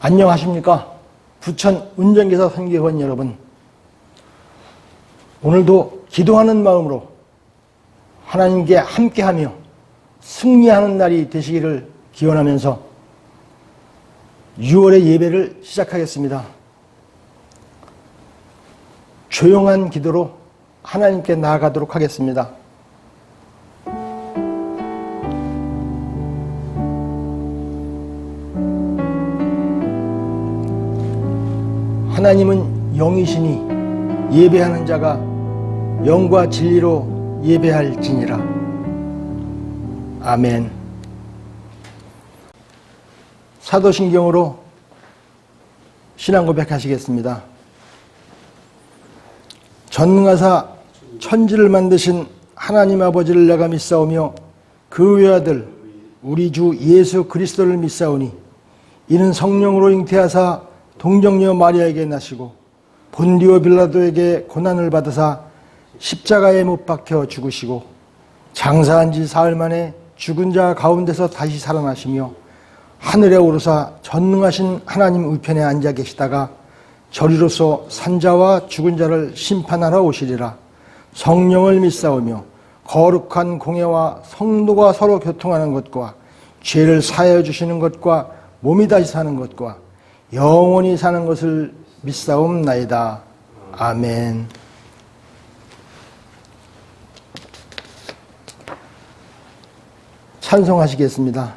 안녕하십니까. 부천 운전기사 선교회원 여러분, 오늘도 기도하는 마음으로 하나님께 함께하며 승리하는 날이 되시기를 기원하면서 6월의 예배를 시작하겠습니다. 조용한 기도로 하나님께 나아가도록 하겠습니다. 하나님은 영이시니 예배하는 자가 영과 진리로 예배할지니라. 아멘. 사도신경으로 신앙 고백하시겠습니다. 전능하사 천지를 만드신 하나님 아버지를 내가 믿사오며 그 외아들 우리 주 예수 그리스도를 믿사오니 이는 성령으로 잉태하사 동정녀 마리아에게 나시고 본디오 빌라도에게 고난을 받으사 십자가에 못 박혀 죽으시고 장사한 지 사흘 만에 죽은 자 가운데서 다시 살아나시며 하늘에 오르사 전능하신 하나님 우편에 앉아 계시다가 저리로서 산자와 죽은 자를 심판하러 오시리라. 성령을 믿사오며 거룩한 공예와 성도가 서로 교통하는 것과 죄를 사하여 주시는 것과 몸이 다시 사는 것과 영원히 사는 것을 믿사옵나이다. 아멘. 찬송하시겠습니다.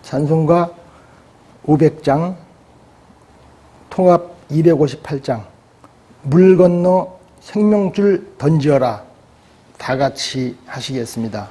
찬송가 500장, 통합 258장, 물 건너 생명줄 던지어라. 다 같이 하시겠습니다.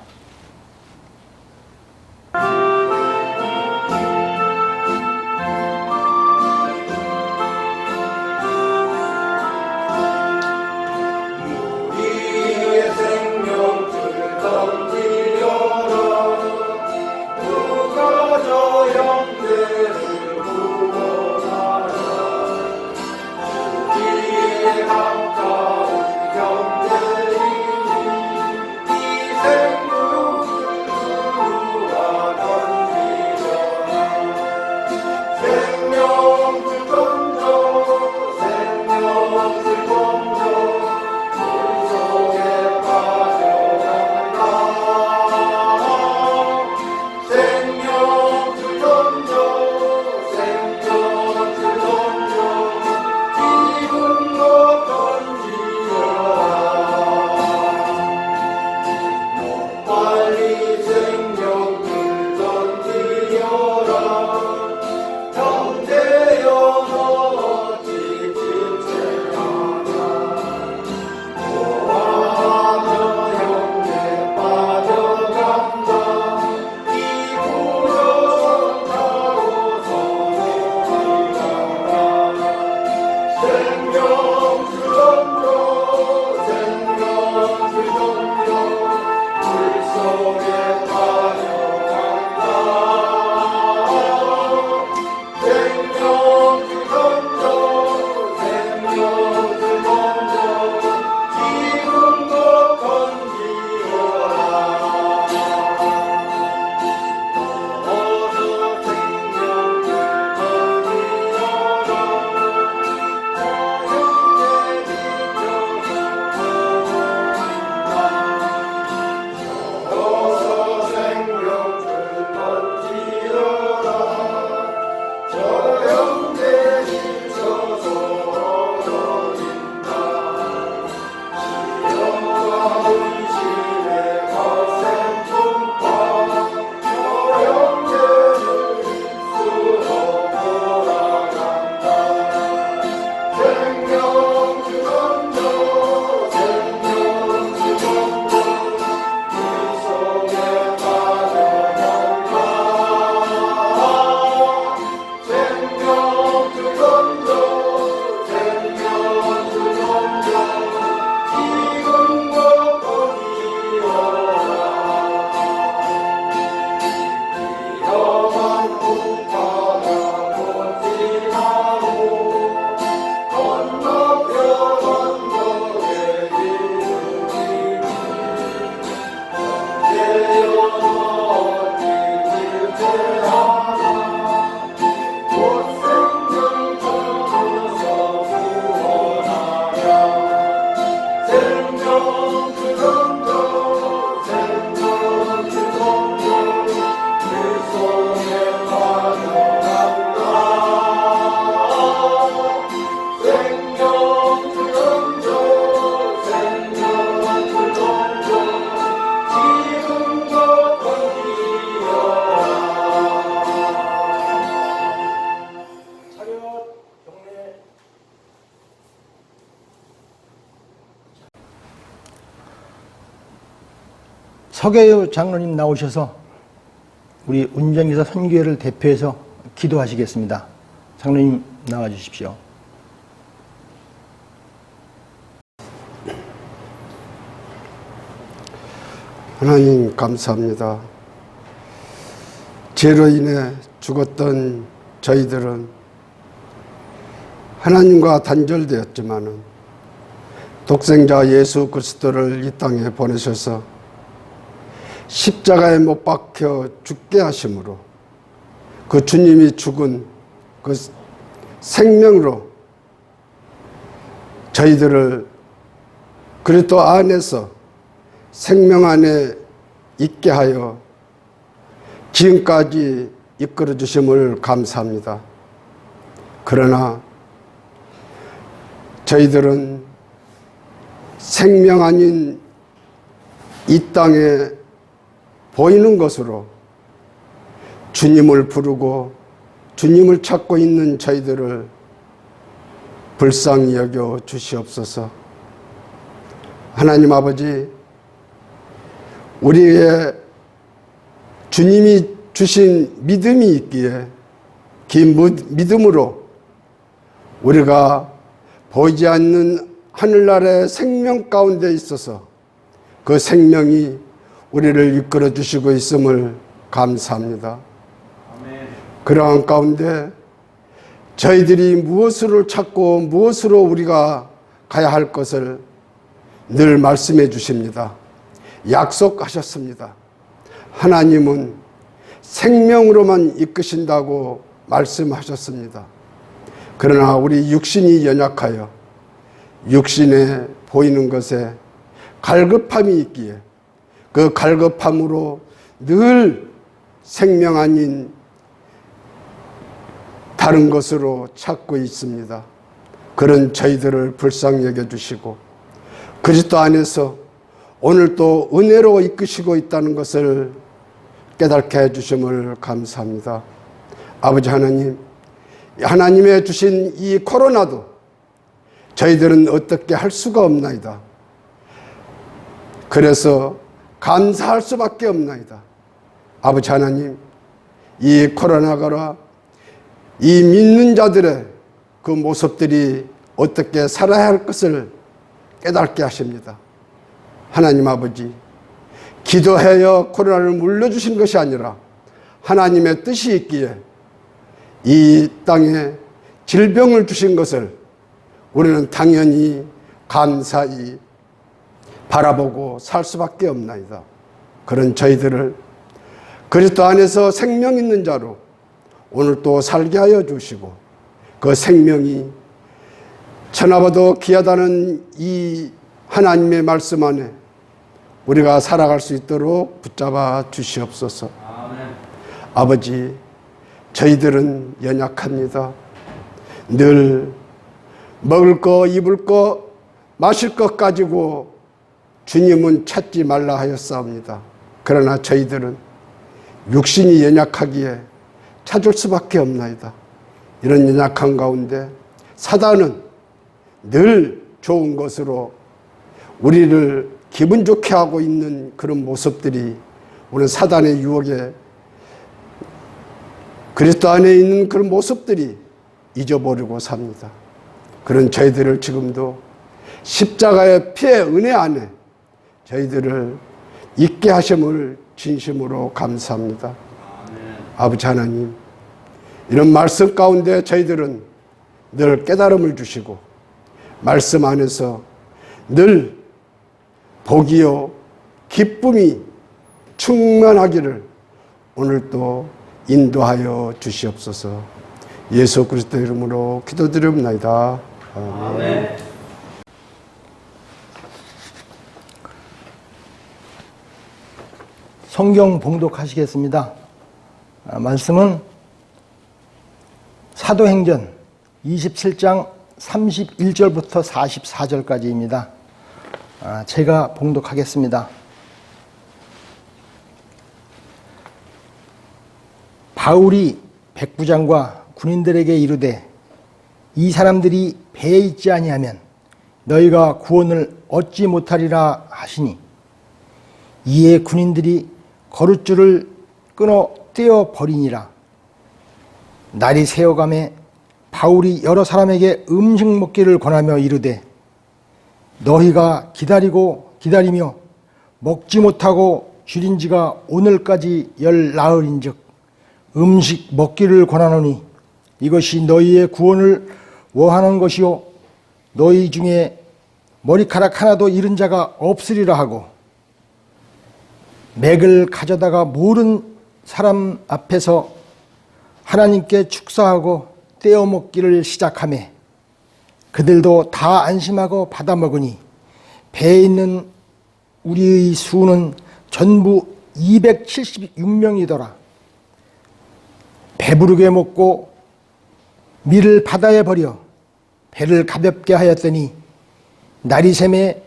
생명줄 던져 서계유 장로님 나오셔서 우리 운전기사 선교회를 대표해서 기도하시겠습니다. 장로님 나와 주십시오. 하나님 감사합니다. 죄로 인해 죽었던 저희들은 하나님과 단절되었지만은 독생자 예수 그리스도를 이 땅에 보내셔서 십자가에 못 박혀 죽게 하심으로 그 주님이 죽은 그 생명으로 저희들을 그리스도 안에서 생명 안에 있게 하여 지금까지 이끌어 주심을 감사합니다. 그러나 저희들은 생명 아닌 이 땅에 보이는 것으로 주님을 부르고 주님을 찾고 있는 저희들을 불쌍히 여겨 주시옵소서. 하나님 아버지, 우리의 주님이 주신 믿음이 있기에 긴 믿음으로 우리가 보이지 않는 하늘나라의 생명 가운데 있어서 그 생명이 우리를 이끌어 주시고 있음을 감사합니다. 아멘. 그러한 가운데 저희들이 무엇을 찾고 무엇으로 우리가 가야 할 것을 늘 말씀해 주십니다. 약속하셨습니다. 하나님은 생명으로만 이끄신다고 말씀하셨습니다. 그러나 우리 육신이 연약하여 육신에 보이는 것에 갈급함이 있기에 그 갈급함으로 늘 생명 아닌 다른 것으로 찾고 있습니다. 그런 저희들을 불쌍히 여겨주시고 그리스도 안에서 오늘 또 은혜로 이끄시고 있다는 것을 깨닫게 해주심을 감사합니다. 아버지 하나님, 하나님의 주신 이 코로나도 저희들은 어떻게 할 수가 없나이다. 그래서 감사할 수밖에 없나이다. 아버지 하나님, 이 코로나가 이 믿는 자들의 그 모습들이 어떻게 살아야 할 것을 깨닫게 하십니다. 하나님 아버지, 기도하여 코로나를 물려주신 것이 아니라 하나님의 뜻이 있기에 이 땅에 질병을 주신 것을 우리는 당연히 감사히 바라보고 살 수밖에 없나이다. 그런 저희들을 그리스도 안에서 생명 있는 자로 오늘 또 살게 하여 주시고 그 생명이 천하보다 귀하다는 이 하나님의 말씀 안에 우리가 살아갈 수 있도록 붙잡아 주시옵소서. 아멘. 아버지, 저희들은 연약합니다. 늘 먹을 거, 입을 거, 마실 것 가지고 주님은 찾지 말라 하였사옵니다. 그러나 저희들은 육신이 연약하기에 찾을 수밖에 없나이다. 이런 연약한 가운데 사단은 늘 좋은 것으로 우리를 기분 좋게 하고 있는 그런 모습들이 오늘 사단의 유혹에 그리스도 안에 있는 그런 모습들이 잊어버리고 삽니다. 그런 저희들을 지금도 십자가의 피의 은혜 안에 저희들을 있게 하심을 진심으로 감사합니다. 아멘. 아버지 하나님, 이런 말씀 가운데 저희들은 늘 깨달음을 주시고 말씀 안에서 늘 복이요 기쁨이 충만하기를 오늘 또 인도하여 주시옵소서. 예수 그리스도 이름으로 기도드립니다. 아멘. 성경 봉독하시겠습니다. 말씀은 사도행전 27장 31절부터 44절까지입니다. 제가 봉독하겠습니다. 바울이 백부장과 군인들에게 이르되 이 사람들이 배에 있지 아니하면 너희가 구원을 얻지 못하리라 하시니 이에 군인들이 거룻줄을 끊어 떼어 버리니라. 날이 새어가매 바울이 여러 사람에게 음식 먹기를 권하며 이르되 너희가 기다리며 먹지 못하고 줄인 지가 오늘까지 10나흘인즉 음식 먹기를 권하노니 이것이 너희의 구원을 원하는 것이요 너희 중에 머리카락 하나도 잃은 자가 없으리라 하고 맥을 가져다가 모든 사람 앞에서 하나님께 축사하고 떼어 먹기를 시작하매 그들도 다 안심하고 받아 먹으니 배에 있는 우리의 수는 전부 276명이더라. 배부르게 먹고 밀을 바다에 버려 배를 가볍게 하였더니 날이 새매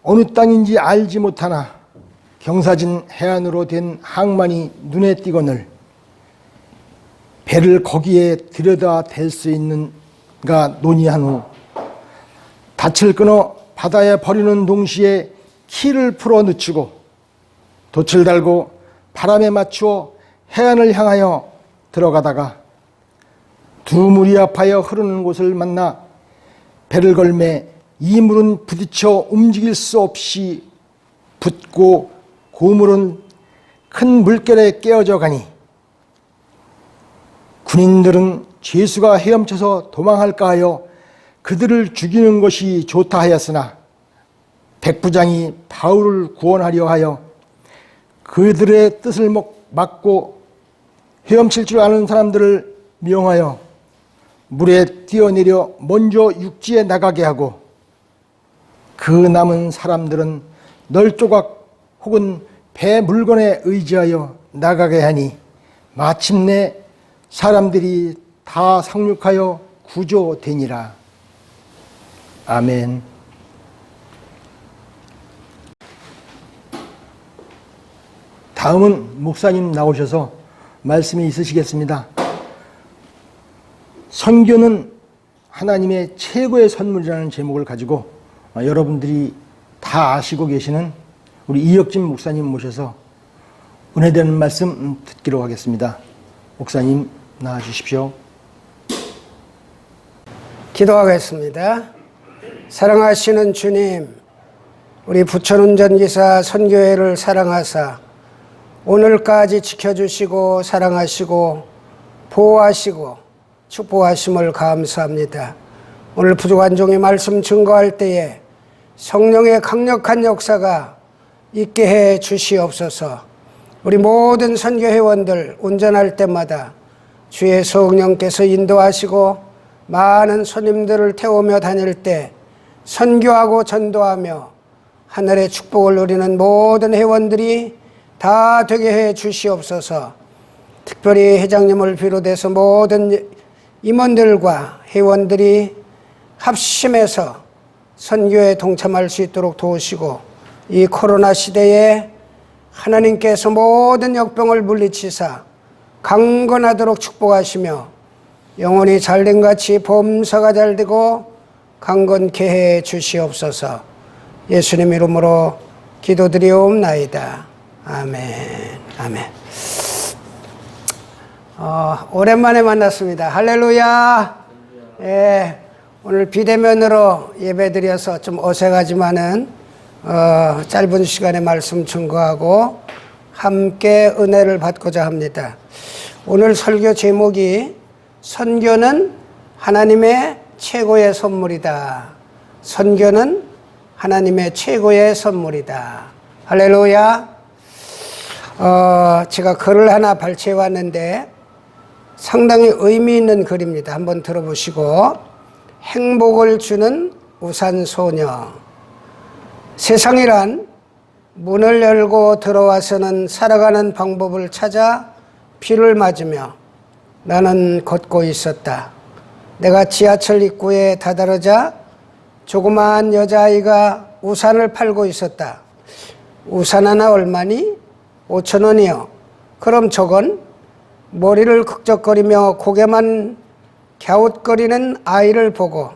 어느 땅인지 알지 못하나 경사진 해안으로 된 항만이 눈에 띄거늘 배를 거기에 들여다 댈 수 있는가 논의한 후 닻을 끊어 바다에 버리는 동시에 키를 풀어 늦추고 돛을 달고 바람에 맞추어 해안을 향하여 들어가다가 두 물이 합하여 흐르는 곳을 만나 배를 걸매 이 물은 부딪혀 움직일 수 없이 붙고 고물은 큰 물결에 깨어져 가니 군인들은 죄수가 헤엄쳐서 도망할까 하여 그들을 죽이는 것이 좋다 하였으나 백부장이 바울을 구원하려 하여 그들의 뜻을 막고 헤엄칠 줄 아는 사람들을 명하여 물에 뛰어내려 먼저 육지에 나가게 하고 그 남은 사람들은 널조각 혹은 배 물건에 의지하여 나가게 하니 마침내 사람들이 다 상륙하여 구조되니라. 아멘. 다음은 목사님 나오셔서 말씀이 있으시겠습니다. 선교는 하나님의 최고의 선물이라는 제목을 가지고 여러분들이 다 아시고 계시는 우리 이혁진 목사님 모셔서 은혜되는 말씀 듣기로 하겠습니다. 목사님 나와주십시오. 기도하겠습니다. 사랑하시는 주님, 우리 부천운전기사 선교회를 사랑하사 오늘까지 지켜주시고 사랑하시고 보호하시고 축복하심을 감사합니다. 오늘 부족한 종의 말씀 증거할 때에 성령의 강력한 역사가 있게 해 주시옵소서. 우리 모든 선교회원들 운전할 때마다 주의 성령께서 인도하시고 많은 손님들을 태우며 다닐 때 선교하고 전도하며 하늘의 축복을 누리는 모든 회원들이 다 되게 해 주시옵소서. 특별히 회장님을 비롯해서 모든 임원들과 회원들이 합심해서 선교에 동참할 수 있도록 도우시고 이 코로나 시대에 하나님께서 모든 역병을 물리치사 강건하도록 축복하시며 영혼이 잘된 같이 범사가 잘되고 강건케 해 주시옵소서. 예수님 이름으로 기도드리옵나이다. 아멘. 아멘. 오랜만에 만났습니다. 할렐루야. 예, 오늘 비대면으로 예배드려서 좀 어색하지만은 짧은 시간에 말씀 증거하고 함께 은혜를 받고자 합니다. 오늘 설교 제목이 선교는 하나님의 최고의 선물이다. 선교는 하나님의 최고의 선물이다. 할렐루야. 제가 글을 하나 발췌해 왔는데 상당히 의미 있는 글입니다. 한번 들어보시고. 행복을 주는 우산소녀. 세상이란 문을 열고 들어와서는 살아가는 방법을 찾아 비를 맞으며 나는 걷고 있었다. 내가 지하철 입구에 다다르자 조그마한 여자아이가 우산을 팔고 있었다. 우산 하나 얼마니? 5,000원이요. 그럼 저건? 머리를 극적거리며 고개만 갸웃거리는 아이를 보고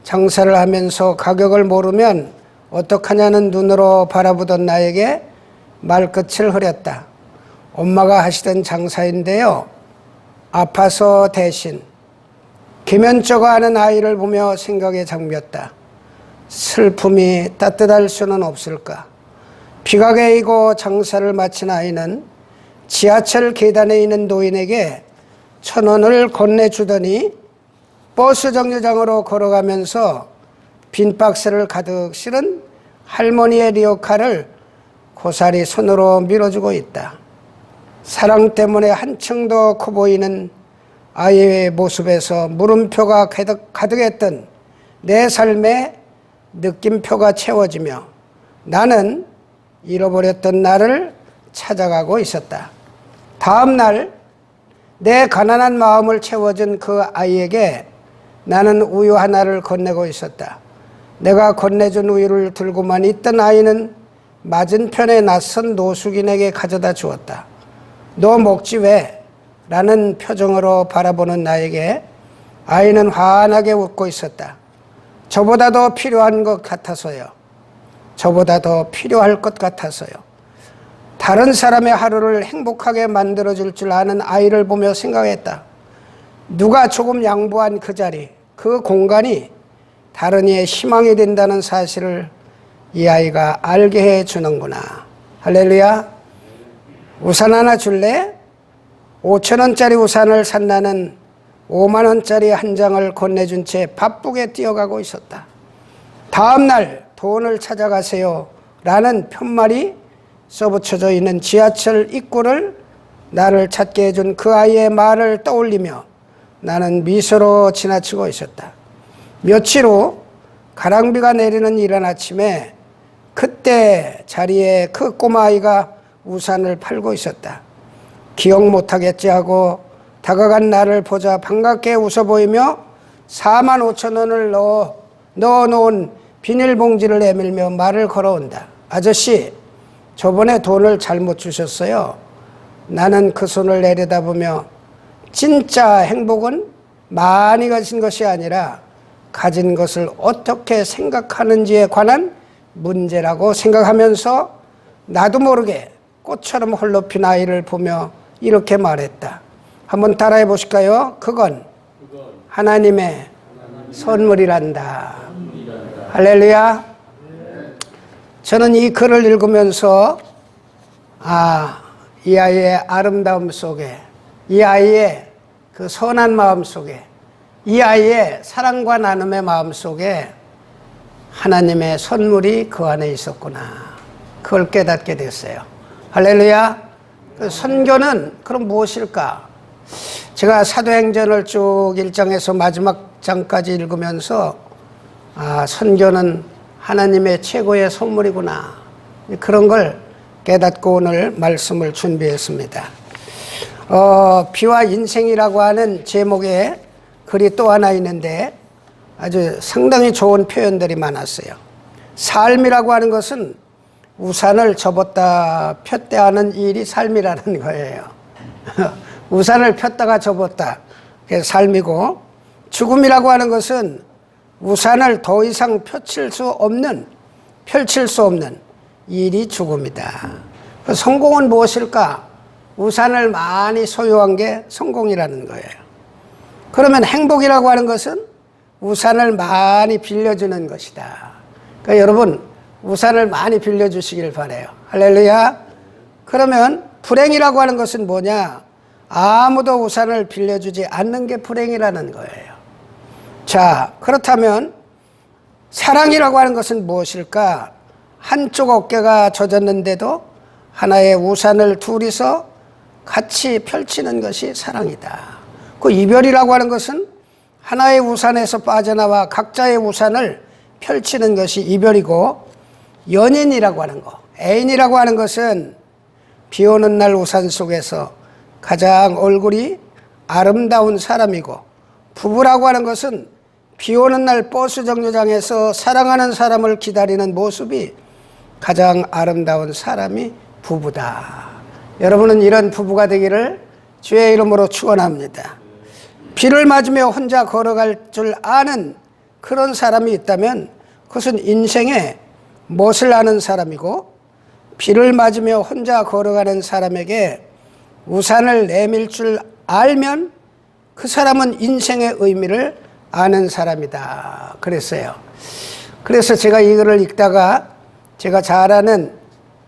장사를 하면서 가격을 모르면 어떡하냐는 눈으로 바라보던 나에게 말끝을 흐렸다. 엄마가 하시던 장사인데요. 아파서 대신 기면쩍어 하는 아이를 보며 생각에 잠겼다. 슬픔이 따뜻할 수는 없을까. 비가 개이고 장사를 마친 아이는 지하철 계단에 있는 노인에게 1,000원을 건네주더니 버스 정류장으로 걸어가면서 빈 박스를 가득 실은 할머니의 리어카를 고사리 손으로 밀어주고 있다. 사랑 때문에 한층 더 커 보이는 아이의 모습에서 물음표가 가득했던 내 삶의 느낌표가 채워지며 나는 잃어버렸던 나를 찾아가고 있었다. 다음 날 내 가난한 마음을 채워준 그 아이에게 나는 우유 하나를 건네고 있었다. 내가 건네준 우유를 들고만 있던 아이는 맞은편에 낯선 노숙인에게 가져다 주었다. 너 먹지 왜? 라는 표정으로 바라보는 나에게 아이는 환하게 웃고 있었다. 저보다 더 필요한 것 같아서요. 저보다 더 필요할 것 같아서요. 다른 사람의 하루를 행복하게 만들어줄 줄 아는 아이를 보며 생각했다. 누가 조금 양보한 그 자리, 그 공간이 다른 이의 희망이 된다는 사실을 이 아이가 알게 해주는구나. 할렐루야. 우산 하나 줄래? 5,000원짜리 우산을 산 나는 5만원짜리 한 장을 건네준 채 바쁘게 뛰어가고 있었다. 다음 날 돈을 찾아가세요 라는 편말이 써붙여져 있는 지하철 입구를 나를 찾게 해준 그 아이의 말을 떠올리며 나는 미소로 지나치고 있었다. 며칠 후 가랑비가 내리는 이른 아침에 그때 자리에 그 꼬마아이가 우산을 팔고 있었다. 기억 못하겠지 하고 다가간 나를 보자 반갑게 웃어 보이며 45,000원을 넣어놓은 비닐봉지를 내밀며 말을 걸어온다. 아저씨, 저번에 돈을 잘못 주셨어요. 나는 그 손을 내려다보며 진짜 행복은 많이 가진 것이 아니라 가진 것을 어떻게 생각하는지에 관한 문제라고 생각하면서 나도 모르게 꽃처럼 홀로 핀 아이를 보며 이렇게 말했다. 한번 따라해 보실까요? 그건 하나님의 선물이란다. 할렐루야. 저는 이 글을 읽으면서 이 아이의 아름다움 속에, 이 아이의 그 선한 마음 속에, 이 아이의 사랑과 나눔의 마음 속에 하나님의 선물이 그 안에 있었구나. 그걸 깨닫게 됐어요. 할렐루야. 그 선교는 그럼 무엇일까? 제가 사도행전을 쭉 1장에서 마지막 장까지 읽으면서 선교는 하나님의 최고의 선물이구나. 그런 걸 깨닫고 오늘 말씀을 준비했습니다. 비와 인생이라고 하는 제목의 글이 또 하나 있는데 아주 상당히 좋은 표현들이 많았어요. 삶이라고 하는 것은 우산을 접었다 폈다 하는 일이 삶이라는 거예요. 우산을 폈다가 접었다. 그게 삶이고, 죽음이라고 하는 것은 우산을 더 이상 펼칠 수 없는 일이 죽음이다. 성공은 무엇일까? 우산을 많이 소유한 게 성공이라는 거예요. 그러면 행복이라고 하는 것은 우산을 많이 빌려주는 것이다. 그러니까 여러분, 우산을 많이 빌려주시길 바라요. 할렐루야. 그러면 불행이라고 하는 것은 뭐냐? 아무도 우산을 빌려주지 않는 게 불행이라는 거예요. 자, 그렇다면 사랑이라고 하는 것은 무엇일까? 한쪽 어깨가 젖었는데도 하나의 우산을 둘이서 같이 펼치는 것이 사랑이다. 그 이별이라고 하는 것은 하나의 우산에서 빠져나와 각자의 우산을 펼치는 것이 이별이고, 연인이라고 하는 거, 애인이라고 하는 것은 비 오는 날 우산 속에서 가장 얼굴이 아름다운 사람이고, 부부라고 하는 것은 비 오는 날 버스 정류장에서 사랑하는 사람을 기다리는 모습이 가장 아름다운 사람이 부부다. 여러분은 이런 부부가 되기를 주의 이름으로 축원합니다. 비를 맞으며 혼자 걸어갈 줄 아는 그런 사람이 있다면 그것은 인생의 멋을 아는 사람이고, 비를 맞으며 혼자 걸어가는 사람에게 우산을 내밀 줄 알면 그 사람은 인생의 의미를 아는 사람이다 그랬어요. 그래서 제가 이거를 읽다가 제가 잘 아는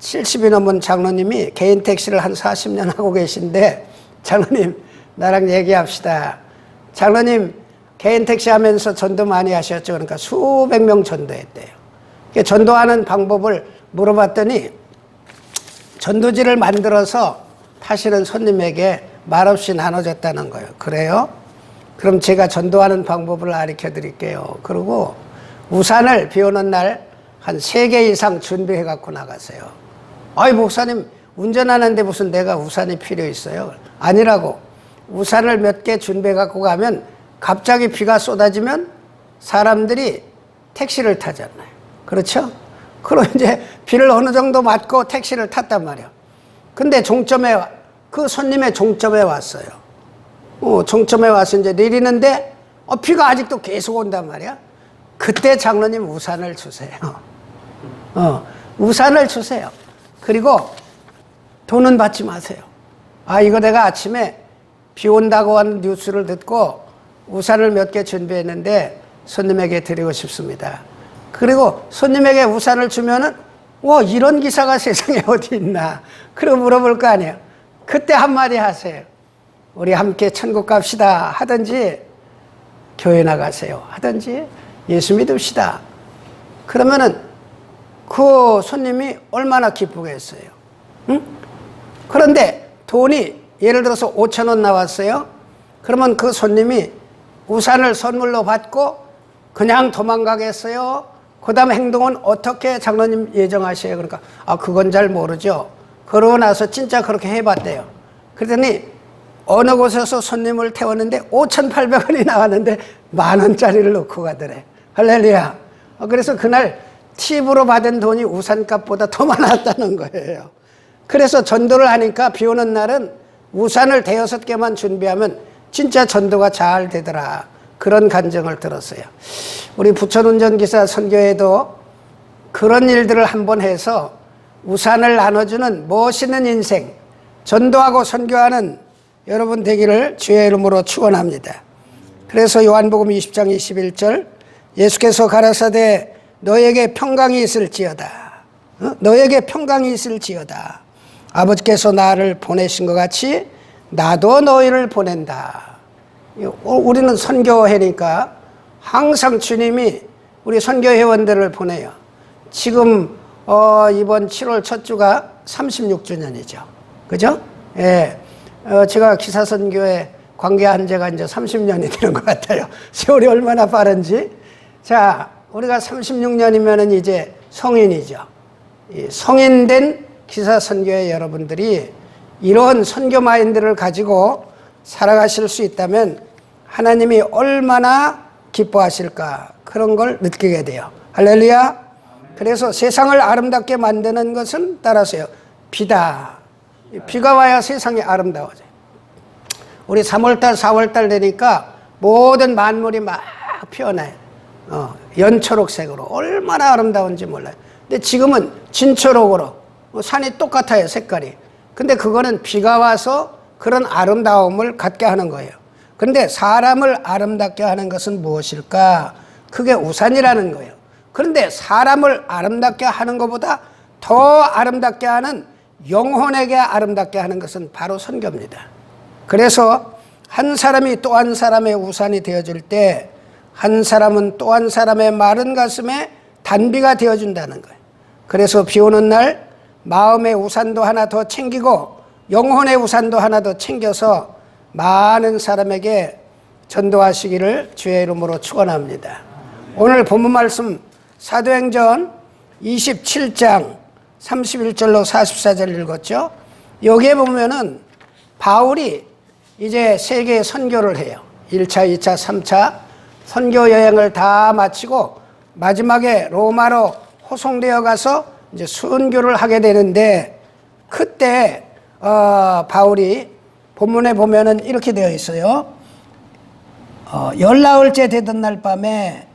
70이 넘은 장로님이 개인 택시를 한 40년 하고 계신데, 장로님 나랑 얘기합시다. 장로님 개인 택시 하면서 전도 많이 하셨죠. 그러니까 수백 명 전도했대요. 전도하는 방법을 물어봤더니 전도지를 만들어서 타시는 손님에게 말없이 나눠줬다는 거예요. 그래요? 그럼 제가 전도하는 방법을 가르쳐 드릴게요. 그리고 우산을 비 오는 날 한 3개 이상 준비해 갖고 나가세요. 아이 목사님 운전하는데 무슨 내가 우산이 필요 있어요? 아니라고. 우산을 몇 개 준비해 갖고 가면 갑자기 비가 쏟아지면 사람들이 택시를 타잖아요. 그렇죠? 그럼 이제 비를 어느 정도 맞고 택시를 탔단 말이에요. 근데 그 손님의 종점에 왔어요. 종점에 와서 이제 내리는데 비가 아직도 계속 온단 말이야. 그때 장로님 우산을 주세요. 우산을 주세요. 그리고 돈은 받지 마세요. 이거 내가 아침에 비 온다고 하는 뉴스를 듣고 우산을 몇 개 준비했는데 손님에게 드리고 싶습니다. 그리고 손님에게 우산을 주면은 이런 기사가 세상에 어디 있나. 그리고 물어볼 거 아니에요. 그때 한마디 하세요. 우리 함께 천국 갑시다 하든지 교회 나가세요 하든지 예수 믿읍시다. 그러면은 그 손님이 얼마나 기쁘겠어요. 응? 그런데 돈이 예를 들어서 5,000원 나왔어요. 그러면 그 손님이 우산을 선물로 받고 그냥 도망가겠어요? 그 다음 행동은 어떻게 장로님 예정하셔요? 그러니까 그건 잘 모르죠. 그러고 나서 진짜 그렇게 해봤대요. 그랬더니 어느 곳에서 손님을 태웠는데 5,800원이 나왔는데 10,000원짜리를 놓고 가더래. 할렐루야. 그래서 그날 팁으로 받은 돈이 우산값보다 더 많았다는 거예요. 그래서 전도를 하니까 비 오는 날은 우산을 5-6개만 준비하면 진짜 전도가 잘 되더라. 그런 간증을 들었어요. 우리 부천운전기사 선교회도 그런 일들을 한번 해서 우산을 나눠주는 멋있는 인생, 전도하고 선교하는 여러분 되기를 주의 이름으로 축원합니다. 그래서 요한복음 20장 21절 예수께서 가라사대 너에게 평강이 있을지어다. 너에게 평강이 있을지어다. 아버지께서 나를 보내신 것 같이 나도 너희를 보낸다. 우리는 선교회니까 항상 주님이 우리 선교회원들을 보내요. 지금 이번 7월 첫 주가 36주년이죠. 그죠? 예. 제가 기사선교회 관계한 지가 이제 30년이 되는 것 같아요. 세월이 얼마나 빠른지. 자, 우리가 36년이면 이제 성인이죠. 성인된 기사선교회 여러분들이 이런 선교 마인드를 가지고 살아가실 수 있다면 하나님이 얼마나 기뻐하실까 그런 걸 느끼게 돼요. 할렐루야. 그래서 세상을 아름답게 만드는 것은 따라서요. 비다. 비가 와야 세상이 아름다워져요. 우리 3월달 4월달 되니까 모든 만물이 막 피어나요. 연초록색으로 얼마나 아름다운지 몰라요. 근데 지금은 진초록으로 산이 똑같아요. 색깔이. 근데 그거는 비가 와서 그런 아름다움을 갖게 하는 거예요. 그런데 사람을 아름답게 하는 것은 무엇일까? 그게 우산이라는 거예요. 그런데 사람을 아름답게 하는 것보다 더 아름답게 하는 영혼에게 아름답게 하는 것은 바로 선교입니다. 그래서 한 사람이 또 한 사람의 우산이 되어줄 때 한 사람은 또 한 사람의 마른 가슴에 단비가 되어준다는 거예요. 그래서 비 오는 날 마음의 우산도 하나 더 챙기고 영혼의 우산도 하나 더 챙겨서 많은 사람에게 전도하시기를 주의 이름으로 축원합니다. 오늘 본문 말씀 사도행전 27장 31절로 44절 읽었죠. 여기에 보면은 바울이 이제 세계 선교를 해요. 1차, 2차, 3차 선교 여행을 다 마치고 마지막에 로마로 호송되어 가서 이제 순교를 하게 되는데 그때 바울이 본문에 보면은 이렇게 되어 있어요. 열나흘째 되던 날 밤에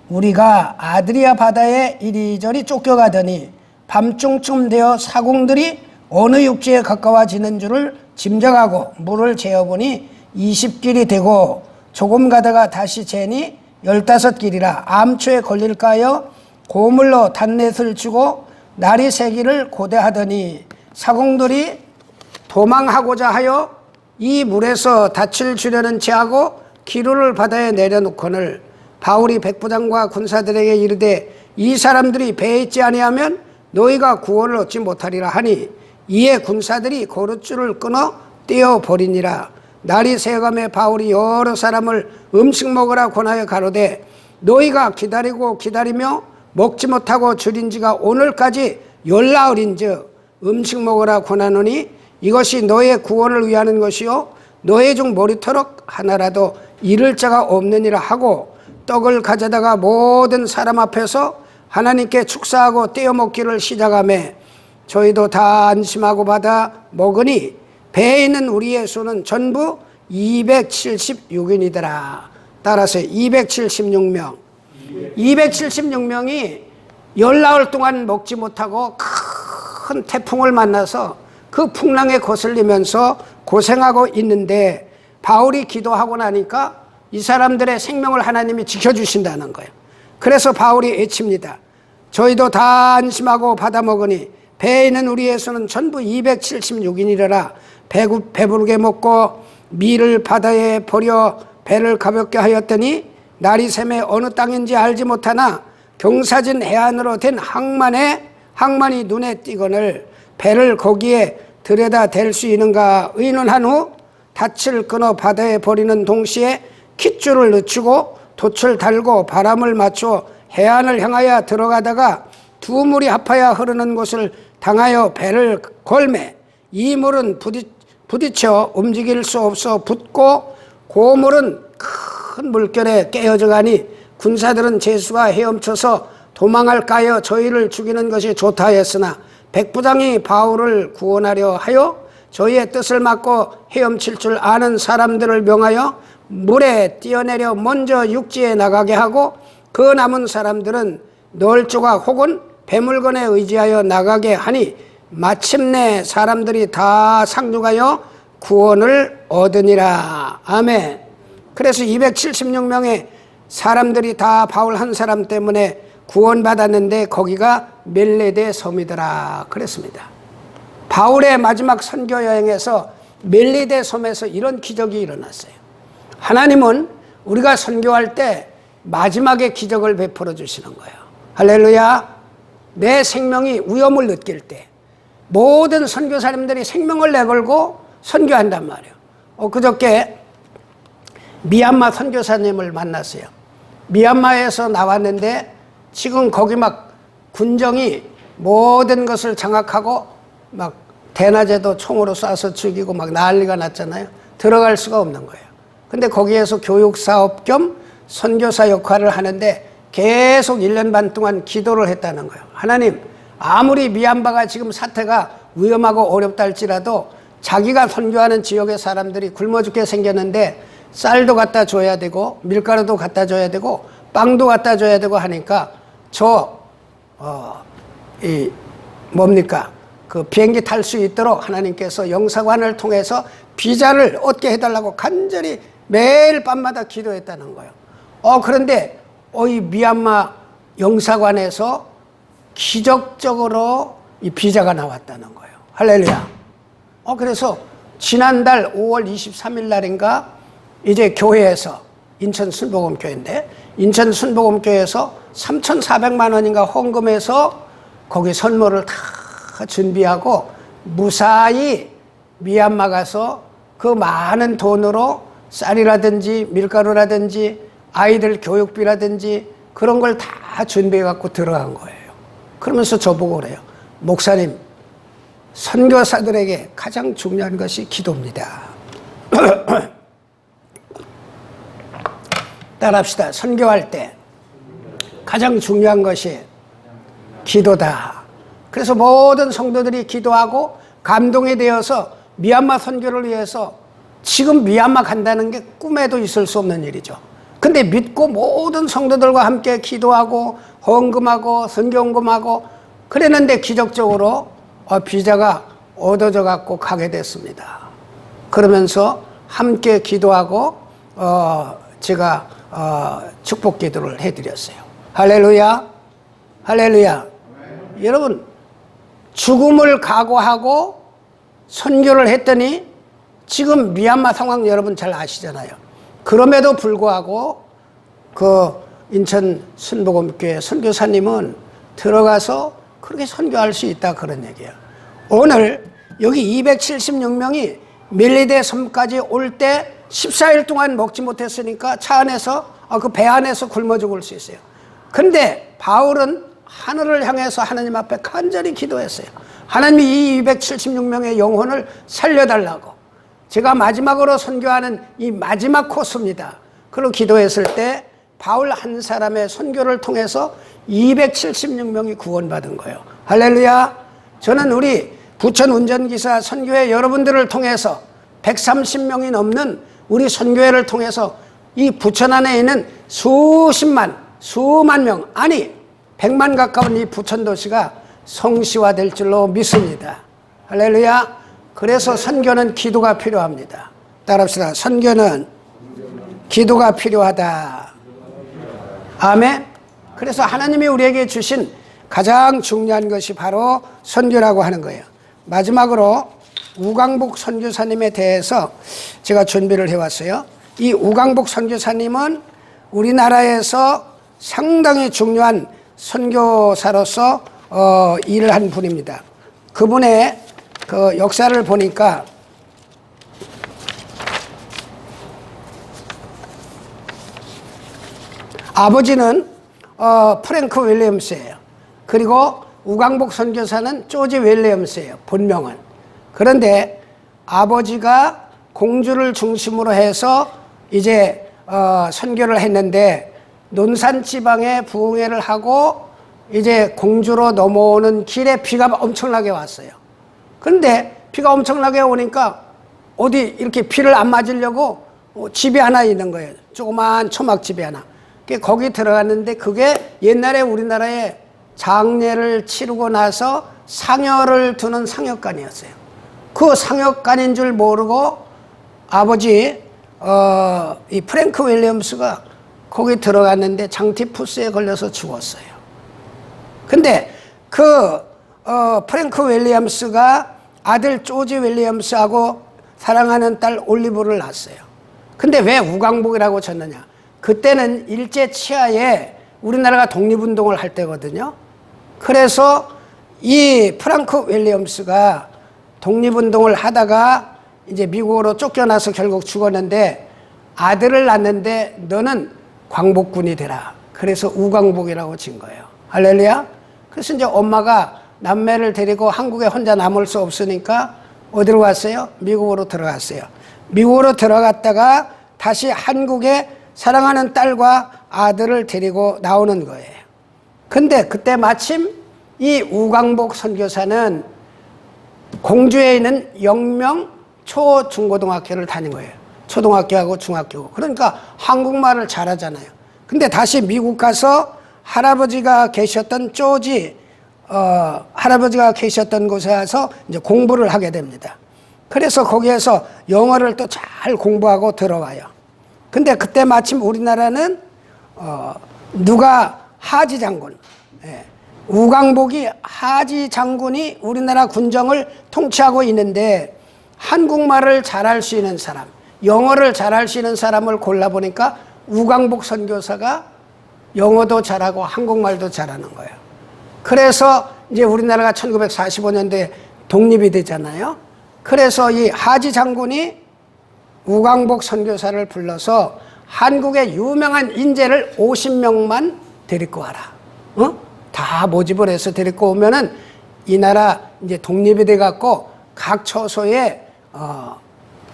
우리가 아드리아 바다에 이리저리 쫓겨가더니 밤중쯤 되어 사공들이 어느 육지에 가까워지는 줄을 짐작하고 물을 재어보니 20길이 되고 조금 가다가 다시 재니 15길이라 암초에 걸릴까 하여 고물로 단넷을 주고 날이 새기를 고대하더니 사공들이 도망하고자 하여 이 물에서 닻을 주려는 체하고 기루를 바다에 내려놓거늘 바울이 백부장과 군사들에게 이르되 이 사람들이 배에 있지 아니하면 너희가 구원을 얻지 못하리라 하니 이에 군사들이 고룻줄을 끊어 떼어버리니라. 날이 새어가매 바울이 여러 사람을 음식 먹으라 권하여 가로되 너희가 기다리고 기다리며 먹지 못하고 줄인 지가 오늘까지 열나흘인즉 음식 먹으라 권하노니 이것이 너의 구원을 위하는 것이요 너의 중 머리토록 하나라도 잃을 자가 없느니라 하고 떡을 가져다가 모든 사람 앞에서 하나님께 축사하고 떼어 먹기를 시작하매 저희도 다 안심하고 받아 먹으니 배에 있는 우리의 수는 전부 276인이더라. 따라서 276명. 276명이 열나흘 동안 먹지 못하고 큰 태풍을 만나서 그 풍랑에 거슬리면서 고생하고 있는데 바울이 기도하고 나니까 이 사람들의 생명을 하나님이 지켜주신다는 거예요. 그래서 바울이 외칩니다. 저희도 다 안심하고 받아 먹으니 배에 있는 우리의 수는 전부 276인이라 배부르게 먹고 밀을 바다에 버려 배를 가볍게 하였더니 날이 새매 어느 땅인지 알지 못하나 경사진 해안으로 된 항만이 눈에 띄거늘 배를 거기에 들여다 댈 수 있는가 의논한 후 닻을 끊어 바다에 버리는 동시에 깃줄을 늦추고 돛을 달고 바람을 맞춰 해안을 향하여 들어가다가 두 물이 합하여 흐르는 곳을 당하여 배를 걸매 이 물은 부딪혀 움직일 수 없어 붙고 고물은 큰 물결에 깨어져 가니 군사들은 제수가 헤엄쳐서 도망할까 하여 저희를 죽이는 것이 좋다 했으나 백부장이 바울을 구원하려 하여 저희의 뜻을 막고 헤엄칠 줄 아는 사람들을 명하여 물에 뛰어내려 먼저 육지에 나가게 하고 그 남은 사람들은 널조각 혹은 배물건에 의지하여 나가게 하니 마침내 사람들이 다 상륙하여 구원을 얻으니라. 아멘. 그래서 276명의 사람들이 다 바울 한 사람 때문에 구원받았는데 거기가 멜레데 섬이더라 그랬습니다. 바울의 마지막 선교 여행에서 멜레데 섬에서 이런 기적이 일어났어요. 하나님은 우리가 선교할 때 마지막에 기적을 베풀어 주시는 거예요. 할렐루야. 내 생명이 위험을 느낄 때 모든 선교사님들이 생명을 내걸고 선교한단 말이에요. 그저께 미얀마 선교사님을 만났어요. 미얀마에서 나왔는데 지금 거기 막 군정이 모든 것을 장악하고 막 대낮에도 총으로 쏴서 죽이고 막 난리가 났잖아요. 들어갈 수가 없는 거예요. 근데 거기에서 교육사업 겸 선교사 역할을 하는데 계속 1년 반 동안 기도를 했다는 거예요. 하나님, 아무리 미얀마가 지금 사태가 위험하고 어렵다 할지라도 자기가 선교하는 지역의 사람들이 굶어 죽게 생겼는데 쌀도 갖다 줘야 되고 밀가루도 갖다 줘야 되고 빵도 갖다 줘야 되고 하니까 그 비행기 탈 수 있도록 하나님께서 영사관을 통해서 비자를 얻게 해달라고 간절히 매일 밤마다 기도했다는 거예요. 그런데 이 미얀마 영사관에서 기적적으로 이 비자가 나왔다는 거예요. 할렐루야. 그래서 지난달 5월 23일 날인가 이제 교회에서 인천 순복음교회인데 인천 순복음교회에서 3,400만 원인가 헌금해서 거기 선물을 다 준비하고 무사히 미얀마 가서 그 많은 돈으로 쌀이라든지 밀가루라든지 아이들 교육비라든지 그런 걸 다 준비해 갖고 들어간 거예요. 그러면서 저보고 그래요. 목사님, 선교사들에게 가장 중요한 것이 기도입니다. 따라합시다. 선교할 때 가장 중요한 것이 기도다. 그래서 모든 성도들이 기도하고 감동이 되어서 미얀마 선교를 위해서 지금 미얀마 간다는 게 꿈에도 있을 수 없는 일이죠. 근데 믿고 모든 성도들과 함께 기도하고 헌금하고 선교헌금하고 그랬는데 기적적으로 비자가 얻어져 갖고 가게 됐습니다. 그러면서 함께 기도하고 제가 축복 기도를 해드렸어요. 할렐루야, 할렐루야. 여러분, 죽음을 각오하고 선교를 했더니 지금 미얀마 상황 여러분 잘 아시잖아요. 그럼에도 불구하고 그 인천 순복음교회 선교사님은 들어가서 그렇게 선교할 수 있다, 그런 얘기예요. 오늘 여기 276명이 멜리데 섬까지 올 때 14일 동안 먹지 못했으니까 차 안에서 그 배 안에서 굶어 죽을 수 있어요. 근데 바울은 하늘을 향해서 하나님 앞에 간절히 기도했어요. 하나님이 이 276명의 영혼을 살려달라고. 제가 마지막으로 선교하는 이 마지막 코스입니다. 그리고 기도했을 때 바울 한 사람의 선교를 통해서 276명이 구원받은 거예요. 할렐루야. 저는 우리 부천 운전기사 선교회 여러분들을 통해서 130명이 넘는 우리 선교회를 통해서 이 부천 안에 있는 수만 명, 아니 100만 가까운 이 부천 도시가 성시화될 줄로 믿습니다. 할렐루야. 그래서 선교는 기도가 필요합니다. 따라합시다. 선교는 기도가 필요하다. 아멘. 그래서 하나님이 우리에게 주신 가장 중요한 것이 바로 선교라고 하는 거예요. 마지막으로 우광복 선교사님에 대해서 제가 준비를 해왔어요. 이 우광복 선교사님은 우리나라에서 상당히 중요한 선교사로서 일을 한 분입니다. 그분의 그 역사를 보니까 아버지는 프랭크 윌리엄스예요. 그리고 우광복 선교사는 조지 윌리엄스예요, 본명은. 그런데 아버지가 공주를 중심으로 해서 이제 선교를 했는데 논산 지방에 부흥회를 하고 이제 공주로 넘어오는 길에 비가 엄청나게 왔어요. 그런데 비가 엄청나게 오니까 어디 이렇게 비를 안 맞으려고 집이 하나 있는 거예요. 조그만 초막집이 하나. 거기 들어갔는데 그게 옛날에 우리나라에 장례를 치르고 나서 상여를 두는 상여관이었어요. 그 상여관인 줄 모르고 아버지 이 프랭크 윌리엄스가 거기 들어갔는데 장티푸스에 걸려서 죽었어요. 근데 그 프랭크 윌리엄스가 아들 조지 윌리엄스하고 사랑하는 딸 올리브를 낳았어요. 근데 왜 우광복이라고 쳤느냐? 그때는 일제 치하에 우리나라가 독립운동을 할 때거든요. 그래서 이 프랭크 윌리엄스가 독립운동을 하다가 이제 미국으로 쫓겨나서 결국 죽었는데 아들을 낳는데 너는 광복군이 되라. 그래서 우광복이라고 진 거예요. 할렐루야. 그래서 이제 엄마가 남매를 데리고 한국에 혼자 남을 수 없으니까 어디로 갔어요? 미국으로 들어갔어요. 미국으로 들어갔다가 다시 한국에 사랑하는 딸과 아들을 데리고 나오는 거예요. 근데 그때 마침 이 우광복 선교사는 공주에 있는 영명 초중고등학교를 다닌 거예요. 초등학교하고 중학교고. 그러니까 한국말을 잘하잖아요. 근데 다시 미국 가서 할아버지가 계셨던 할아버지가 계셨던 곳에 와서 이제 공부를 하게 됩니다. 그래서 거기에서 영어를 또 잘 공부하고 들어와요. 근데 그때 마침 우리나라는 누가 하지 장군, 우광복이 하지 장군이 우리나라 군정을 통치하고 있는데 한국말을 잘할 수 있는 사람, 영어를 잘할 수 있는 사람을 골라보니까 우광복 선교사가 영어도 잘하고 한국말도 잘하는 거예요. 그래서 이제 우리나라가 1945년도에 독립이 되잖아요. 그래서 이 하지 장군이 우광복 선교사를 불러서 한국의 유명한 인재를 50명만 데리고 와라. 다 모집을 해서 데리고 오면은 이 나라 이제 독립이 돼 갖고 각 처소에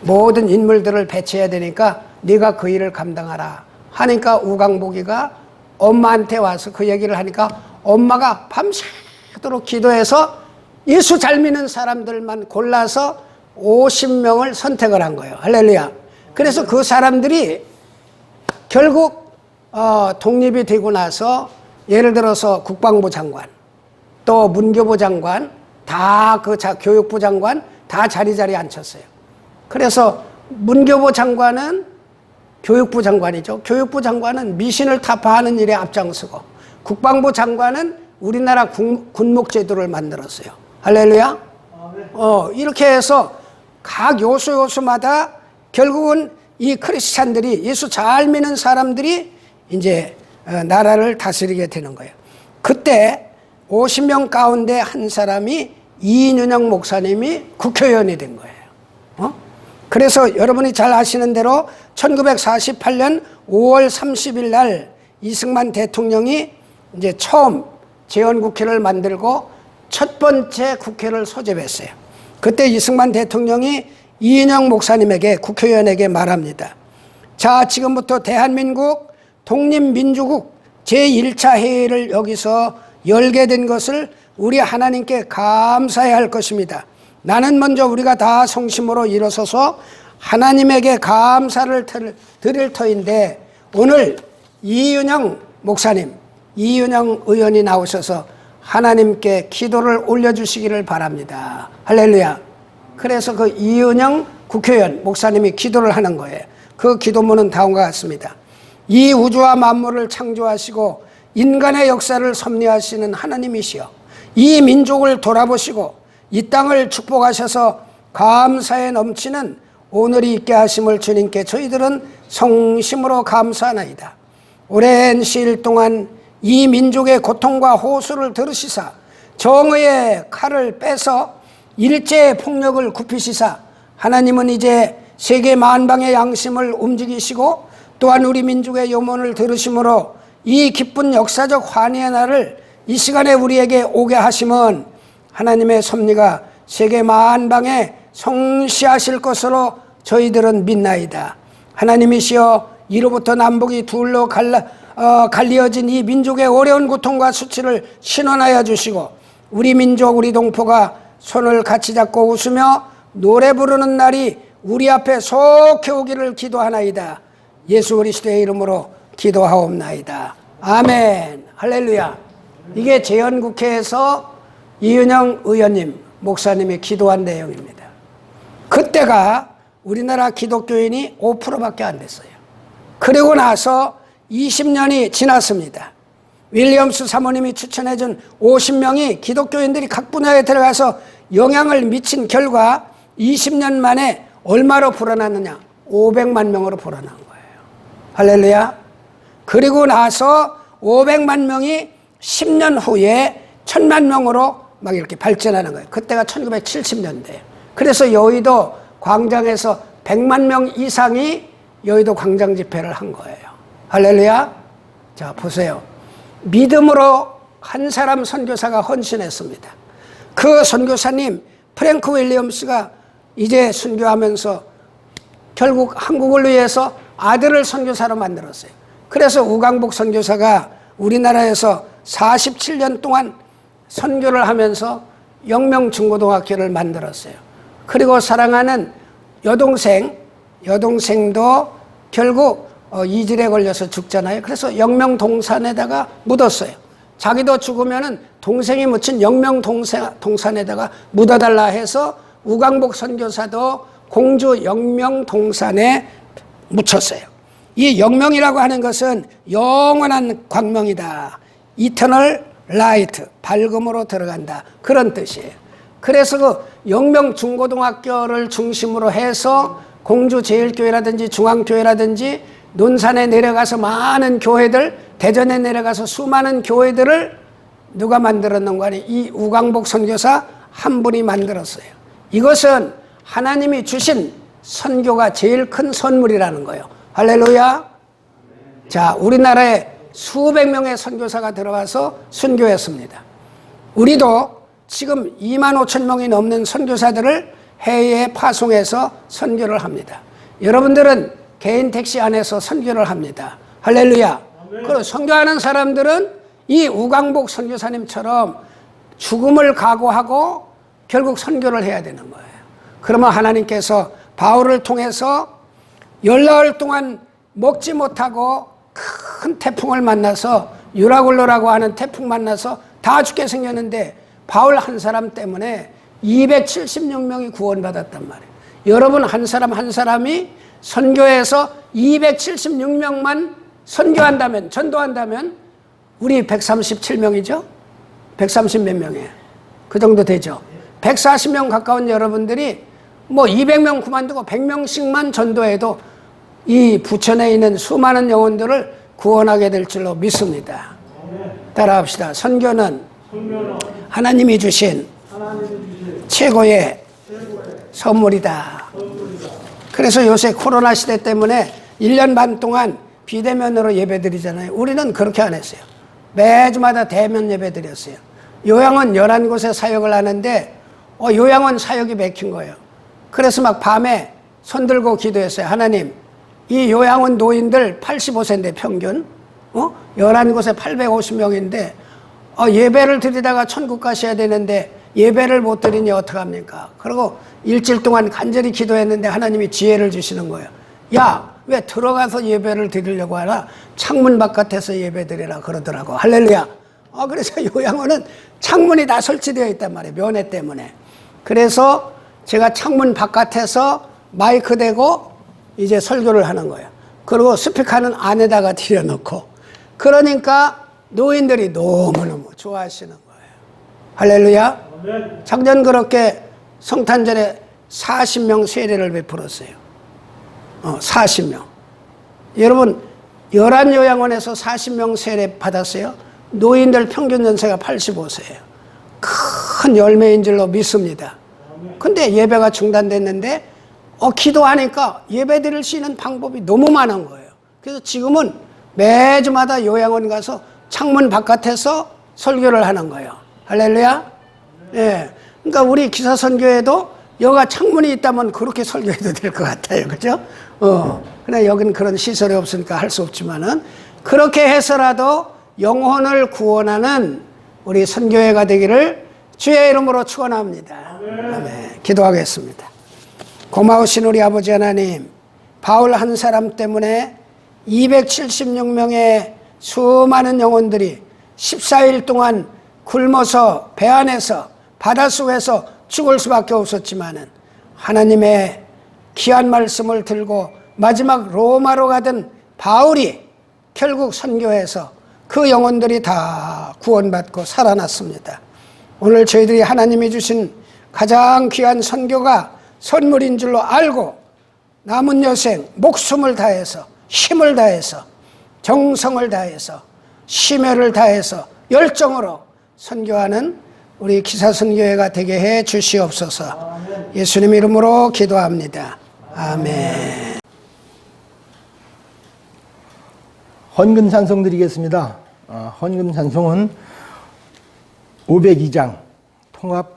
모든 인물들을 배치해야 되니까 네가 그 일을 감당하라 하니까 우광복이가 엄마한테 와서 그 얘기를 하니까 엄마가 밤새도록 기도해서 예수 잘 믿는 사람들만 골라서 50명을 선택을 한 거예요. 할렐루야. 그래서 그 사람들이 결국 독립이 되고 나서 예를 들어서 국방부 장관, 또 문교부 장관, 다 교육부 장관 다 자리자리에 앉혔어요. 그래서 문교부 장관은 교육부 장관이죠. 교육부 장관은 미신을 타파하는 일에 앞장서고, 국방부 장관은 우리나라 군목제도를 만들었어요. 할렐루야. 이렇게 해서 각 요소마다 결국은 이 크리스찬들이, 예수 잘 믿는 사람들이 이제 나라를 다스리게 되는 거예요. 그때 50명 가운데 한 사람이 이윤영 목사님이 국회의원이 된 거예요. 그래서 여러분이 잘 아시는 대로 1948년 5월 30일 날 이승만 대통령이 이제 처음 재헌국회를 만들고 첫 번째 국회를 소집했어요. 그때 이승만 대통령이 이인영 목사님에게, 국회의원에게 말합니다. 자, 지금부터 대한민국 독립민주국 제1차 회의를 여기서 열게 된 것을 우리 하나님께 감사해야 할 것입니다. 나는 먼저 우리가 다 성심으로 일어서서 하나님에게 감사를 드릴 터인데, 오늘 이윤영 목사님, 이윤영 의원이 나오셔서 하나님께 기도를 올려주시기를 바랍니다. 할렐루야. 그래서 그 이윤영 국회의원 목사님이 기도를 하는 거예요. 그 기도문은 다음과 같습니다. 이 우주와 만물을 창조하시고 인간의 역사를 섭리하시는 하나님이시여, 이 민족을 돌아보시고 이 땅을 축복하셔서 감사에 넘치는 오늘이 있게 하심을 주님께 저희들은 성심으로 감사하나이다. 오랜 시일 동안 이 민족의 고통과 호소를 들으시사 정의의 칼을 빼서 일제의 폭력을 굽히시사, 하나님은 이제 세계 만방의 양심을 움직이시고 또한 우리 민족의 염원을 들으심으로 이 기쁜 역사적 환희의 날을 이 시간에 우리에게 오게 하심은 하나님의 섭리가 세계 만방에 성시하실 것으로 저희들은 믿나이다. 하나님이시여, 이로부터 남북이 둘로 갈리어진 이 민족의 어려운 고통과 수치를 신원하여 주시고, 우리 민족, 우리 동포가 손을 같이 잡고 웃으며 노래 부르는 날이 우리 앞에 속히 오기를 기도하나이다. 예수 그리스도의 이름으로 기도하옵나이다. 아멘. 할렐루야. 이게 재헌국회에서 이윤영 의원님, 목사님이 기도한 내용입니다. 그때가 우리나라 기독교인이 5%밖에 안 됐어요. 그리고 나서 20년이 지났습니다. 윌리엄스 사모님이 추천해준 50명이 기독교인들이 각 분야에 들어가서 영향을 미친 결과 20년 만에 얼마로 불어났느냐? 500만 명으로 불어난 거예요. 할렐루야. 그리고 나서 500만 명이 10년 후에 1000만 명으로 막 이렇게 발전하는 거예요. 그때가 1970년대예요. 그래서 여의도 광장에서 100만 명 이상이 여의도 광장 집회를 한 거예요. 할렐루야. 자, 보세요. 믿음으로 한 사람 선교사가 헌신했습니다. 그 선교사님 프랭크 윌리엄스가 이제 선교하면서 결국 한국을 위해서 아들을 선교사로 만들었어요. 그래서 우광복 선교사가 우리나라에서 47년 동안 선교를 하면서 영명중고등학교를 만들었어요. 그리고 사랑하는 여동생도 결국 이질에 걸려서 죽잖아요. 그래서 영명동산에다가 묻었어요. 자기도 죽으면은 동생이 묻힌 영명동산에다가 묻어달라 해서 우광복 선교사도 공주 영명동산에 묻혔어요. 이 영명이라고 하는 것은 영원한 광명이다. 이터널 라이트, 밝음으로 들어간다. 그런 뜻이에요. 그래서 그 영명중고등학교를 중심으로 해서 공주제일교회라든지 중앙교회라든지 논산에 내려가서 많은 교회들, 대전에 내려가서 수많은 교회들을 누가 만들었는가 하니 이 우광복 선교사 한 분이 만들었어요. 이것은 하나님이 주신 선교가 제일 큰 선물이라는 거예요. 할렐루야. 자, 우리나라에 수백 명의 선교사가 들어와서 선교했습니다. 우리도 지금 2만 5천 명이 넘는 선교사들을 해외에 파송해서 선교를 합니다. 여러분들은 개인 택시 안에서 선교를 합니다. 할렐루야. 그리고 선교하는 사람들은 이 우광복 선교사님처럼 죽음을 각오하고 결국 선교를 해야 되는 거예요. 그러면 하나님께서 바울을 통해서 열나흘 동안 먹지 못하고 큰 태풍을 만나서 유라굴로라고 하는 태풍 만나서 다 죽게 생겼는데 바울 한 사람 때문에 276명이 구원받았단 말이에요. 여러분 한 사람 한 사람이 선교에서 276명만 선교한다면, 전도한다면 우리 137명이죠? 130 몇 명이에요. 그 정도 되죠. 140명 가까운 여러분들이 뭐 200명 그만두고 100명씩만 전도해도 이 부천에 있는 수많은 영혼들을 구원하게 될 줄로 믿습니다. 따라합시다. 선교는 하나님이 주신 최고의 선물이다. 그래서 요새 코로나 시대 때문에 1년 반 동안 비대면으로 예배 드리잖아요. 우리는 그렇게 안 했어요. 매주마다 대면 예배 드렸어요. 요양원 11곳에 사역을 하는데 요양원 사역이 막힌 거예요. 그래서 막 밤에 손 들고 기도했어요. 하나님, 이 요양원 노인들 85세인데 평균 11곳에 850명인데 예배를 드리다가 천국 가셔야 되는데 예배를 못 드리니 어떡합니까? 그리고 일주일 동안 간절히 기도했는데 하나님이 지혜를 주시는 거예요. 야, 왜 들어가서 예배를 드리려고 하나? 창문 바깥에서 예배 드리라 그러더라고. 할렐루야. 그래서 요양원은 창문이 다 설치되어 있단 말이에요. 면회 때문에. 그래서 제가 창문 바깥에서 마이크 대고 이제 설교를 하는 거예요. 그리고 스피커는 안에다가 들여놓고. 그러니까 노인들이 너무너무 좋아하시는 거예요. 할렐루야. 작년 그렇게 성탄절에 40명 세례를 베풀었어요. 40명. 여러분 11요양원에서 40명 세례 받았어요. 노인들 평균 연세가 85세예요. 큰 열매인 줄로 믿습니다. 근데 예배가 중단됐는데 기도하니까 예배 드릴 수 있는 방법이 너무 많은 거예요. 그래서 지금은 매주마다 요양원 가서 창문 바깥에서 설교를 하는 거예요. 할렐루야. 예. 그러니까 우리 기사선교에도 여가 창문이 있다면 그렇게 설교해도 될 것 같아요. 그죠? 근데 여기는 그런 시설이 없으니까 할 수 없지만은 그렇게 해서라도 영혼을 구원하는 우리 선교회가 되기를 주의 이름으로 축원합니다. 아멘. 기도하겠습니다. 고마우신 우리 아버지 하나님, 바울 한 사람 때문에 276명의 수많은 영혼들이 14일 동안 굶어서 배 안에서 바닷속에서 죽을 수밖에 없었지만은 하나님의 귀한 말씀을 들고 마지막 로마로 가던 바울이 결국 선교해서 그 영혼들이 다 구원받고 살아났습니다. 오늘 저희들이 하나님이 주신 가장 귀한 선교가 선물인 줄로 알고 남은 여생 목숨을 다해서 힘을 다해서 정성을 다해서 심혈을 다해서 열정으로 선교하는 우리 기사선교회가 되게 해 주시옵소서. 예수님 이름으로 기도합니다. 아멘. 헌금 찬송 드리겠습니다. 헌금 찬송은 502장, 통합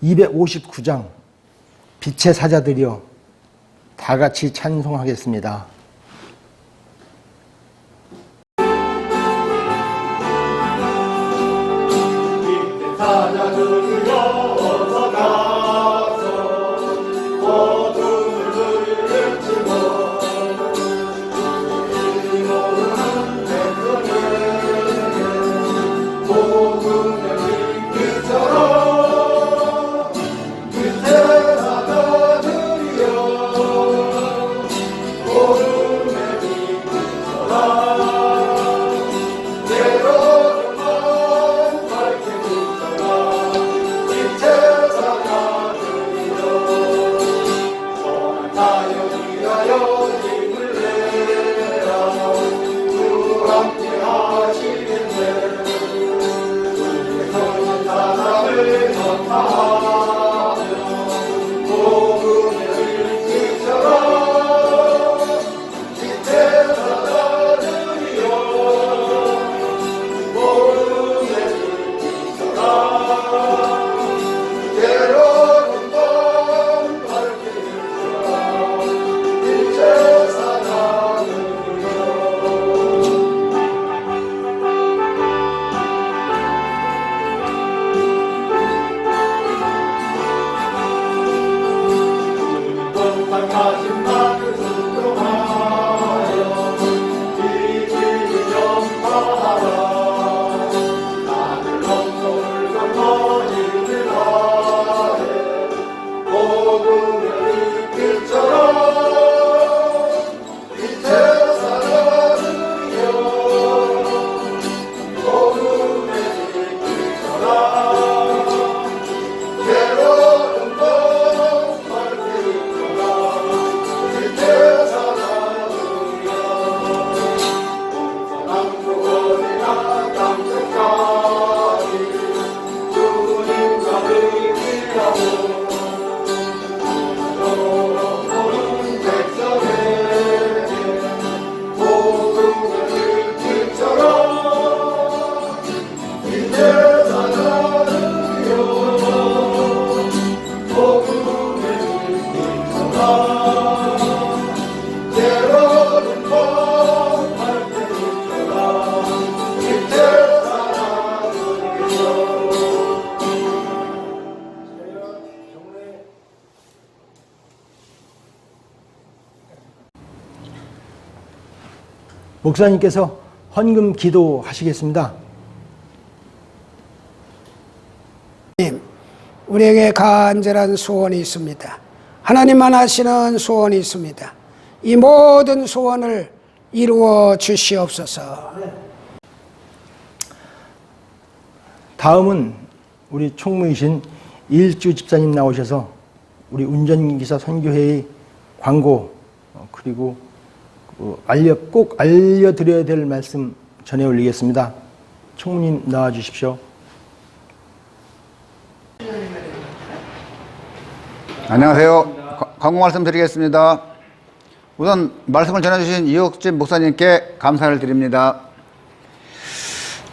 259장, 빛의 사자들이여 다 같이 찬송하겠습니다. 목사님께서 헌금 기도하시겠습니다. 우리에게 간절한 소원이 있습니다. 하나님만 하시는 소원이 있습니다. 이 모든 소원을 이루어 주시옵소서. 다음은 우리 총무이신 일주 집사님 나오셔서 우리 운전기사 선교회의 광고 그리고 꼭 알려드려야 될 말씀 전해 올리겠습니다. 총무님 나와 주십시오. 안녕하세요. 광고 말씀 드리겠습니다. 우선 말씀을 전해주신 이옥진 목사님께 감사를 드립니다.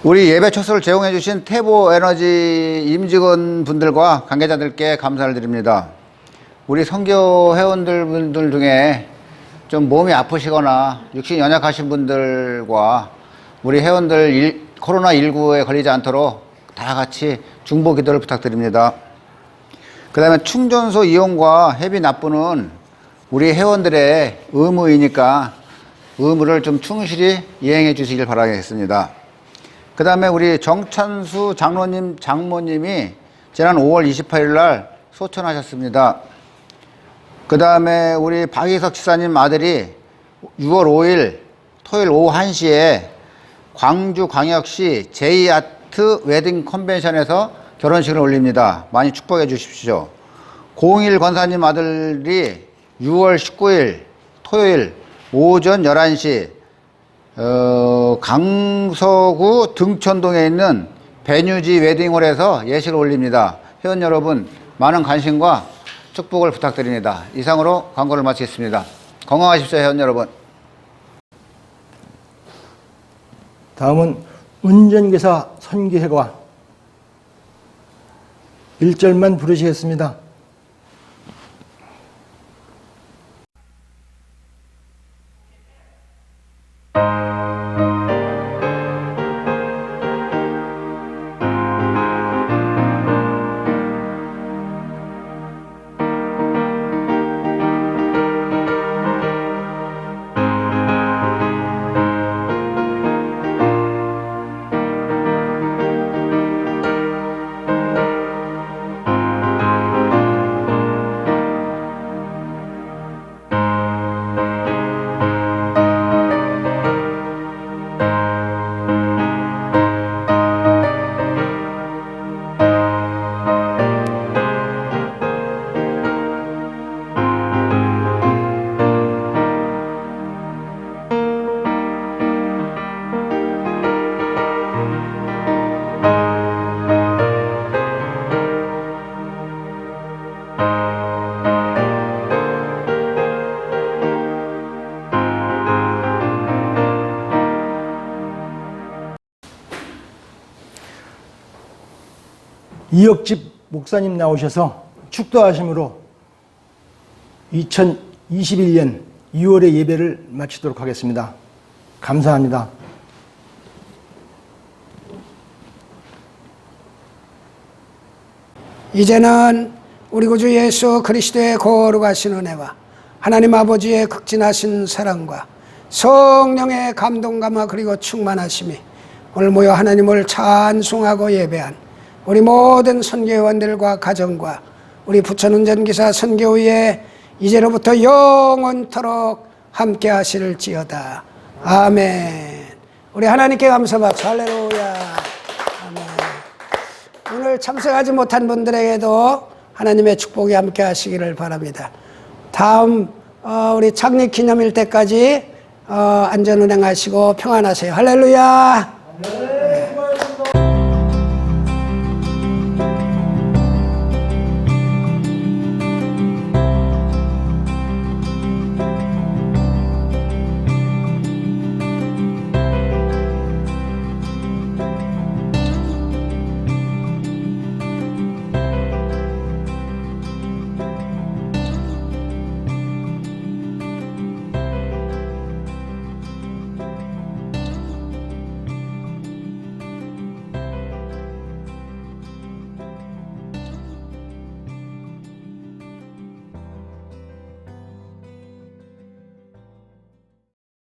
우리 예배 초소를 제공해 주신 태보에너지 임직원 분들과 관계자들께 감사를 드립니다. 우리 선교 회원들 중에 좀 몸이 아프시거나 육신이 연약하신 분들과 우리 회원들 코로나19에 걸리지 않도록 다 같이 중보 기도를 부탁드립니다. 그 다음에 충전소 이용과 회비 납부는 우리 회원들의 의무이니까 의무를 좀 충실히 이행해 주시길 바라겠습니다. 그 다음에 우리 정찬수 장모님이 지난 5월 28일 날 소천하셨습니다. 그 다음에 우리 박희석 지사님 아들이 6월 5일 토요일 오후 1시에 광주광역시 제이아트 웨딩 컨벤션에서 결혼식을 올립니다. 많이 축복해 주십시오. 01 권사님 아들이 6월 19일 토요일 오전 11시 강서구 등촌동에 있는 배뉴지 웨딩홀에서 예식을 올립니다. 회원 여러분 많은 관심과 축복을 부탁드립니다. 이상으로 광고를 마치겠습니다. 건강하십시오, 회원 여러분. 다음은 운전기사 선교회가 1절만 부르시겠습니다. 이혁집 목사님 나오셔서 축도하심으로 2021년 2월의 예배를 마치도록 하겠습니다. 감사합니다. 이제는 우리 구주 예수 그리스도의 거룩하신 은혜와 하나님 아버지의 극진하신 사랑과 성령의 감동감화 그리고 충만하심이 오늘 모여 하나님을 찬송하고 예배한 우리 모든 선교회원들과 가정과 우리 부천운전기사 선교회에 이제로부터 영원토록 함께 하실지어다. 아멘. 우리 하나님께 감사박수. 할렐루야. 아멘. 오늘 참석하지 못한 분들에게도 하나님의 축복이 함께 하시기를 바랍니다. 다음 우리 창립 기념일 때까지 안전운행하시고 평안하세요. 할렐루야.